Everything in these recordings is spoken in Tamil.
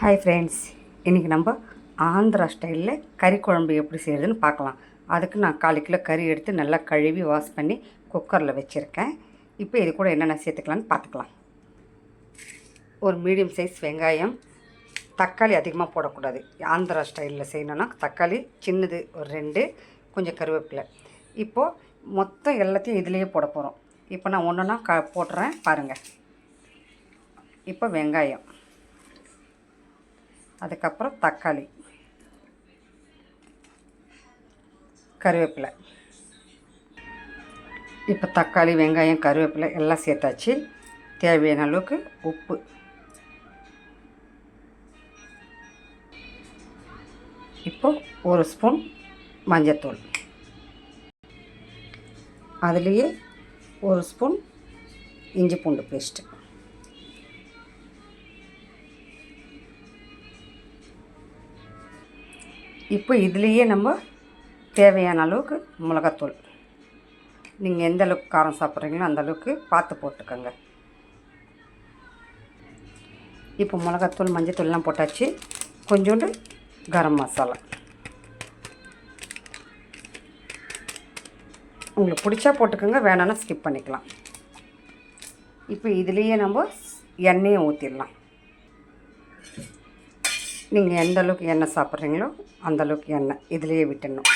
ஹாய் ஃப்ரெண்ட்ஸ், இன்றைக்கி நம்ம ஆந்திரா ஸ்டைலில் கறி குழம்பு எப்படி செய்கிறதுன்னு பார்க்கலாம். அதுக்கு நான் 1/4 கிலோ கறி எடுத்து நல்லா கழுவி வாஷ் பண்ணி குக்கரில் வச்சுருக்கேன். இப்போ இது கூட என்னென்ன சேர்த்துக்கலான்னு பார்த்துக்கலாம். ஒரு மீடியம் சைஸ் வெங்காயம், தக்காளி அதிகமாக போடக்கூடாது. ஆந்திரா ஸ்டைலில் செய்யணுன்னா தக்காளி சின்னது ஒரு 2, கொஞ்சம் கருவேப்பிலை. இப்போது மொத்தம் எல்லாத்தையும் இதிலேயே போட போகிறோம். இப்போ நான் ஒன்றுனா போட்டுறேன் பாருங்கள். இப்போ வெங்காயம், அதுக்கப்புறம் தக்காளி, கருவேப்பிலை. இப்போ தக்காளி, வெங்காயம், கருவேப்பிலை எல்லாம் சேர்த்தாச்சு. தேவையான அளவுக்கு உப்பு, இப்போ 1 ஸ்பூன் மஞ்சத்தூள், அதுலேயே 1 ஸ்பூன் இஞ்சி பூண்டு பேஸ்ட்டு, இப்போ இதுலேயே நம்ம தேவையான அளவுக்கு மிளகாத்தூள், நீங்கள் எந்த அளவுக்கு காரம் சாப்பிட்றீங்களோ அந்த அளவுக்கு பார்த்து போட்டுக்கோங்க. இப்போ மிளகாத்தூள், மஞ்சத்தூள்லாம் போட்டாச்சு. கொஞ்சோண்டு கரம் மசாலா, உங்களுக்கு பிடிச்சா போட்டுக்கோங்க, வேணான்னா ஸ்கிப் பண்ணிக்கலாம். இப்போ இதுலேயே நம்ம எண்ணெயை ஊற்றிடலாம். நீங்கள் எந்த அளவுக்கு எண்ணெய் சாப்பிட்றீங்களோ அந்தளவுக்கு எண்ணெய் இதிலேயே விட்டுடணும்.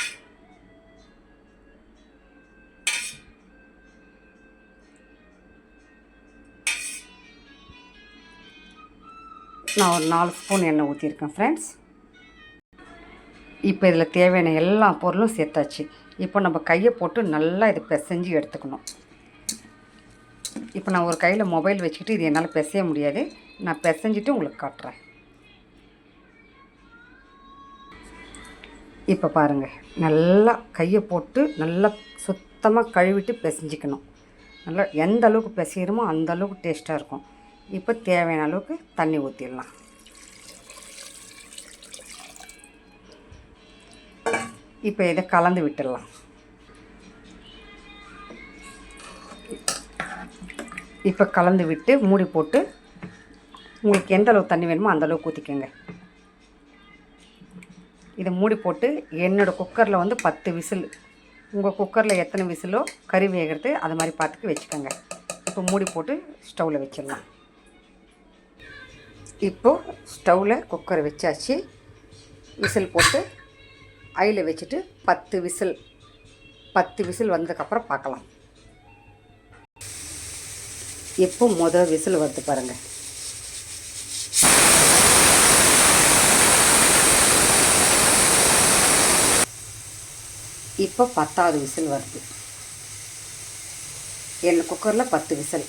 நான் ஒரு 4 ஸ்பூன் எண்ணெய் ஊற்றிருக்கேன் ஃப்ரெண்ட்ஸ். இப்போ இதில் தேவையான எல்லா பொருளும் சேர்த்தாச்சு. இப்போ நம்ம கையை போட்டு நல்லா இது பிசைஞ்சு எடுத்துக்கணும். இப்போ நான் ஒரு கையில் மொபைல் வச்சுக்கிட்டு இது என்னால் பிசைய முடியாது. நான் பிசைஞ்சிட்டு உங்களுக்கு காட்டுறேன். இப்போ பாருங்கள், நல்லா கையை போட்டு நல்லா சுத்தமாக கழுவிட்டு பிசைஞ்சிக்கணும். நல்லா எந்த அளவுக்கு பிசைகிறோமோ அந்த அளவுக்கு டேஸ்ட்டாக இருக்கும். இப்போ தேவையான அளவுக்கு தண்ணி ஊற்றிடலாம். இப்போ இதை கலந்து விட்டுடலாம். இப்போ கலந்து விட்டு மூடி போட்டு உங்களுக்கு எந்த அளவுக்கு தண்ணி வேணுமோ அந்த அளவுக்கு ஊற்றிக்கோங்க. இதை மூடி போட்டு என்னோடய குக்கரில் 10 விசில், உங்கள் குக்கரில் எத்தனை விசிலோ கறி வேகிறது அது மாதிரி பார்த்துட்டு வச்சுக்கோங்க. இப்போ மூடி போட்டு ஸ்டவ்வில் வச்சிடலாம். இப்போது ஸ்டவ்வில் குக்கரை வச்சாச்சு. விசில் போட்டு ஐயில் வச்சுட்டு 10 விசில் வந்ததுக்கப்புறம் பார்க்கலாம். இப்போ முதல் விசில் வருது பாருங்கள். இப்போ 10வது விசில் வருது. என் குக்கரில் 10 விசில்.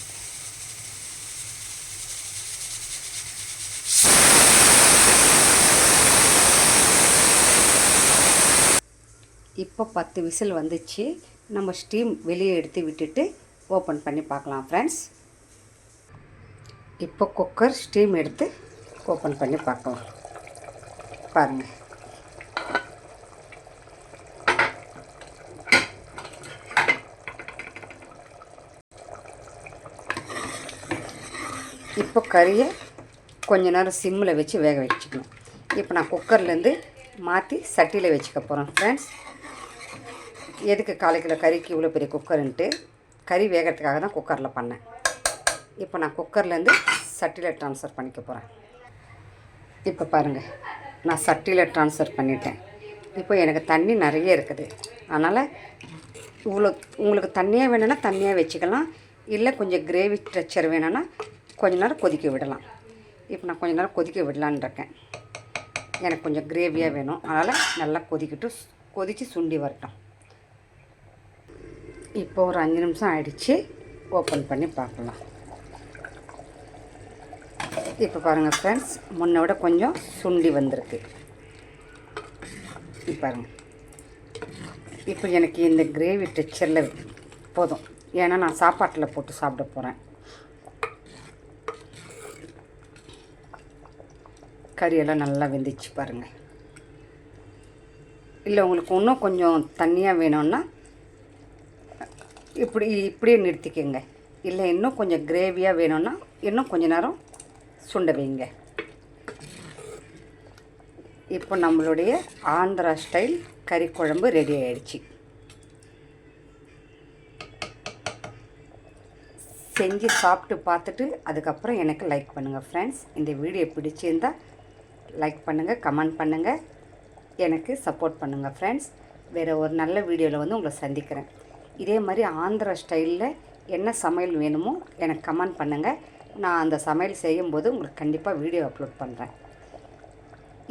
இப்போ 10 விசில் வந்துச்சு. நம்ம ஸ்டீம் வெளியே எடுத்து விட்டுட்டு ஓப்பன் பண்ணி பார்க்கலாம் ஃப்ரெண்ட்ஸ். இப்போ குக்கர் ஸ்டீம் எடுத்து ஓப்பன் பண்ணி பார்க்கலாம். பாருங்கள், இப்போ கறியை கொஞ்ச நேரம் சிம்மில் வச்சு வேக வச்சுக்கணும். இப்போ நான் குக்கர்லேருந்து மாற்றி சட்டியில் வச்சுக்க போகிறேன் ஃப்ரெண்ட்ஸ். எதுக்கு 1/4 கிலோ கறிக்கு இவ்வளோ பெரிய குக்கருன்ட்டு, கறி வேகிறதுக்காக தான் குக்கரில் பண்ணேன். இப்போ நான் குக்கர்லேருந்து சட்டியில் ட்ரான்ஸ்ஃபர் பண்ணிக்க போகிறேன். இப்போ பாருங்கள், நான் சட்டியில் ட்ரான்ஸ்ஃபர் பண்ணிட்டேன். இப்போ எனக்கு தண்ணி நிறைய இருக்குது. அதனால் இவ்வளோ உங்களுக்கு தண்ணியாக வேணும்னா தண்ணியாக வச்சுக்கலாம். இல்லை கொஞ்சம் கிரேவி ஸ்ட்ரக்சர் வேணும்னா கொஞ்ச நேரம் கொதிக்க விடலாம். இப்போ நான் கொஞ்ச நேரம் கொதிக்க விடலான்னு இருக்கேன். எனக்கு கொஞ்சம் கிரேவியாக வேணும். அதனால் நல்லா கொதித்து சுண்டி வரட்டும். இப்போ ஒரு 5 நிமிஷம் ஆயிடுச்சு. ஓப்பன் பண்ணி பார்க்கலாம். இப்போ பாருங்கள் ஃப்ரெண்ட்ஸ், முன்னை விட கொஞ்சம் சுண்டி வந்திருக்கு. பாருங்கள், இப்போ எனக்கு இந்த கிரேவி டெக்ஸ்சரில் போதும். ஏன்னா நான் சாப்பாட்டில் போட்டு சாப்பிட போகிறேன். கறியெல்லாம் நல்லா வெந்துச்சு பாருங்கள். இல்லை உங்களுக்கு இன்னும் கொஞ்சம் தண்ணியாக வேணும்னா இப்படியே நிறுத்திக்கங்க. இல்லை இன்னும் கொஞ்சம் கிரேவியாக வேணும்னா இன்னும் கொஞ்ச நேரம் சுண்ட வைங்க. இப்போ நம்மளுடைய ஆந்திரா ஸ்டைல் கறி குழம்பு ரெடி ஆகிடுச்சு. செஞ்சு சாப்பிட்டு பார்த்துட்டு அதுக்கப்புறம் எனக்கு லைக் பண்ணுங்கள் ஃப்ரெண்ட்ஸ். இந்த வீடியோ பிடிச்சிருந்தால் லைக் பண்ணுங்கள், கமெண்ட் பண்ணுங்கள், எனக்கு சப்போர்ட் பண்ணுங்கள் ஃப்ரெண்ட்ஸ். வேறு ஒரு நல்ல வீடியோவில் வந்து உங்களை சந்திக்கிறேன். இதே மாதிரி ஆந்திரா ஸ்டைலில் என்ன சமையல் வேணுமோ எனக்கு கமெண்ட் பண்ணுங்கள். நான் அந்த சமையல் செய்யும்போது உங்களுக்கு கண்டிப்பாக வீடியோ அப்லோட் பண்ணுறேன்.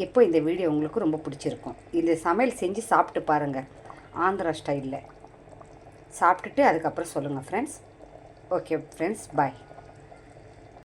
இப்போ இந்த வீடியோ உங்களுக்கு ரொம்ப பிடிச்சிருக்கும். இந்த சமையல் செஞ்சு சாப்பிட்டு பாருங்கள் ஆந்திரா ஸ்டைலில். சாப்பிட்டுட்டு அதுக்கப்புறம் சொல்லுங்கள் ஃப்ரெண்ட்ஸ். ஓகே ஃப்ரெண்ட்ஸ், பாய்.